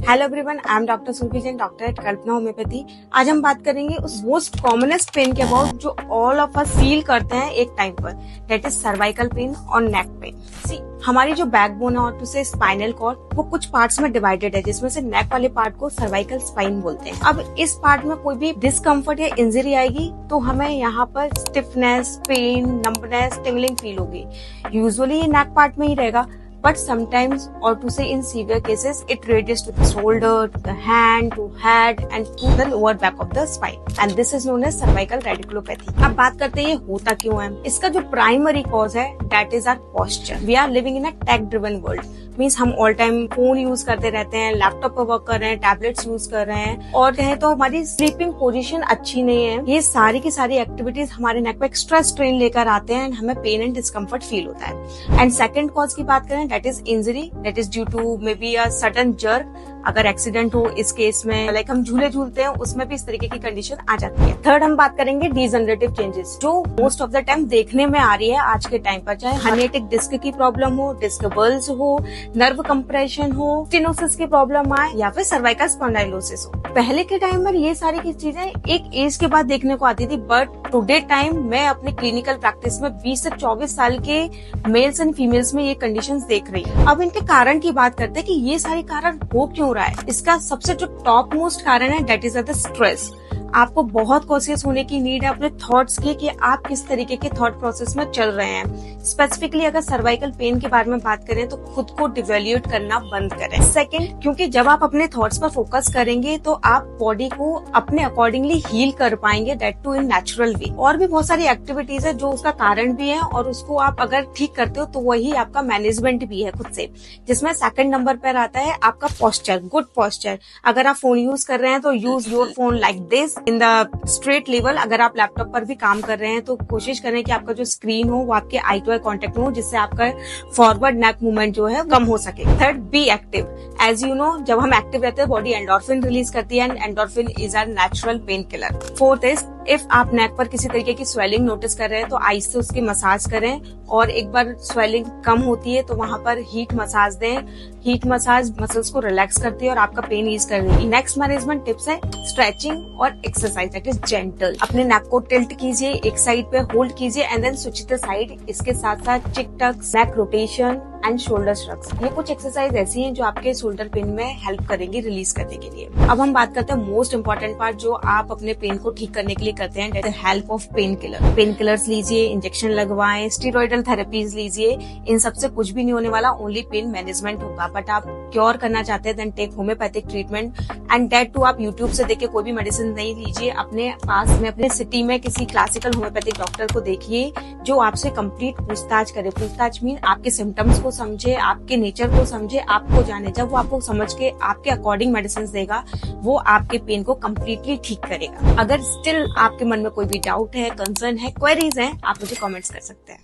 Hello everyone, I am doctor Surabhi Jain, doctor at Kalpana homeopathy. आज हम बात करेंगे उस मोस्ट कॉमनेस्ट पेन के अबाउट जो ऑल ऑफ अस फील करते हैं एक टाइम पर, दैट इज सर्वाइकल पेन और नेक पेन। सी, हमारी जो बैकबोन है और टू से स्पाइनल कॉर्ड वो कुछ पार्ट्स में डिवाइडेड है, जिसमें से नेक वाले पार्ट को सर्वाइकल स्पाइन बोलते हैं। अब इस पार्ट में कोई भी डिस्कम्फर्ट या इंजरी आएगी तो हमें यहाँ पर stiffness, pain, numbness, tingling feel होगी। यूजुअली ये नेक पार्ट में ही रहेगा, but sometimes, or to say in severe cases, it ranges to the shoulder, to the hand, to head and to the lower back of the spine, and this is known as cervical radiculopathy. अब बात करते हैं ये होता क्यों है। इसका जो प्राइमरी कॉज है that is our posture. We are living in a tech driven world. Means हम ऑल टाइम फोन यूज करते रहते हैं, लैपटॉप पर वर्क कर रहे हैं, टैबलेट्स यूज कर रहे हैं, और कहें तो हमारी स्लीपिंग पोजीशन अच्छी नहीं है। ये सारी की सारी एक्टिविटीज हमारे नेक पे एक्स्ट्रा स्ट्रेन लेकर आते हैं, हमें पेन एंड डिस्कम्फर्ट फील होता है। एंड सेकंड कॉज की बात करें, that is injury, that is due to maybe a sudden jerk. अगर एक्सीडेंट हो, इस केस में लाइक हम झूले झूलते हैं, उसमें भी इस तरीके की कंडीशन आ जाती है। थर्ड हम बात करेंगे डीजनरेटिव चेंजेस, जो मोस्ट ऑफ द टाइम देखने में आ रही है आज के टाइम पर, चाहे हर्निएटिक डिस्क की प्रॉब्लम हो, डिस्क बल्ज हो, नर्व कंप्रेशन हो, स्टेनोसिस की प्रॉब्लम आए या फिर सर्वाइकल स्पॉन्डाइलोसिस हो। पहले के टाइम में ये सारी की चीजें एक एज के बाद देखने को आती थी, बट टुडे टाइम मैं अपने क्लिनिकल प्रैक्टिस में 20 से 24 साल के मेल्स एंड फीमेल्स में ये कंडीशंस देख रही है। अब इनके कारण की बात करते हैं कि ये सारे कारण हो क्यों रहा है। इसका सबसे जो टॉप मोस्ट कारण है दैट इज द स्ट्रेस। आपको बहुत कॉन्शियस होने की नीड है अपने थॉट्स की, कि आप किस तरीके के थॉट प्रोसेस में चल रहे हैं। स्पेसिफिकली अगर सर्वाइकल पेन के बारे में बात करें तो खुद को डिवेल्यूट करना बंद करें। सेकंड, क्योंकि जब आप अपने थॉट्स पर फोकस करेंगे तो आप बॉडी को अपने अकॉर्डिंगली हील कर पाएंगे, that too in natural way. और भी बहुत सारी एक्टिविटीज है जो उसका कारण भी है, और उसको आप अगर ठीक करते हो तो वही आपका मैनेजमेंट भी है खुद से, जिसमें सेकंड नंबर पर आता है आपका पोस्चर, गुड पोस्चर। अगर आप फोन यूज कर रहे हैं तो use your phone like this in the straight level. अगर आप लैपटॉप पर भी काम कर रहे हैं तो कोशिश करें कि आपका जो स्क्रीन हो वो आपके आई टू आई कॉन्टेक्ट हो, जिससे आपका फॉरवर्ड नेक मूवमेंट जो है कम हो सके। Third, be active. As you know, जब हम एक्टिव रहते हैं बॉडी एंडोर्फिन रिलीज करती है, and endorphin is our natural pain killer. Fourth is, if आप नेक पर किसी तरीके की स्वेलिंग नोटिस कर रहे हैं तो आइस से उसकी मसाज करें, और एक बार स्वेलिंग कम होती है तो वहां पर हीट मसाज दें। हीट मसाज मसल्स को रिलैक्स करती है और आपका पेन ईज कर देगी। नेक्स्ट मैनेजमेंट टिप्स है स्ट्रेचिंग और एक्सरसाइज, दैट इज जेंटल। अपने नेक को टिल्ट कीजिए, एक साइड पे होल्ड कीजिए and then switch the side. इसके साथ साथ chin tucks, neck rotation and shoulder shrugs, ये कुछ एक्सरसाइज ऐसी हैं जो आपके शोल्डर पेन में हेल्प करेंगी रिलीज करने के लिए। अब हम बात करते हैं मोस्ट इंपॉर्टेंट पार्ट जो आप अपने पेन को ठीक करने के लिए करते हैं, that is help of pain killer. Pain killers लीजिए, इंजेक्शन लगवाएं, स्टेरॉइडल थेरेपीज लीजिए, इन सबसे कुछ भी नहीं होने वाला, ओनली पेन मैनेजमेंट होगा। बट आप क्योर करना चाहते हैं then take homeopathic treatment, and that too आप यूट्यूब से देख के कोई भी मेडिसिन नहीं लीजिए। अपने पास में अपने सिटी में किसी क्लासिकल होम्योपैथिक डॉक्टर को देखिए जो आपसे कंप्लीट पूछताछ करे। पूछताछ मीन आपके सिम्टम्स को समझे, आपके नेचर को समझे, आपको जाने। जब वो आपको समझ के आपके अकॉर्डिंग मेडिसिन देगा, वो आपके पेन को कम्प्लीटली ठीक करेगा। अगर स्टिल आपके मन में कोई भी डाउट है, कंसर्न है, क्वेरीज है, आप मुझे कमेंट्स कर सकते हैं।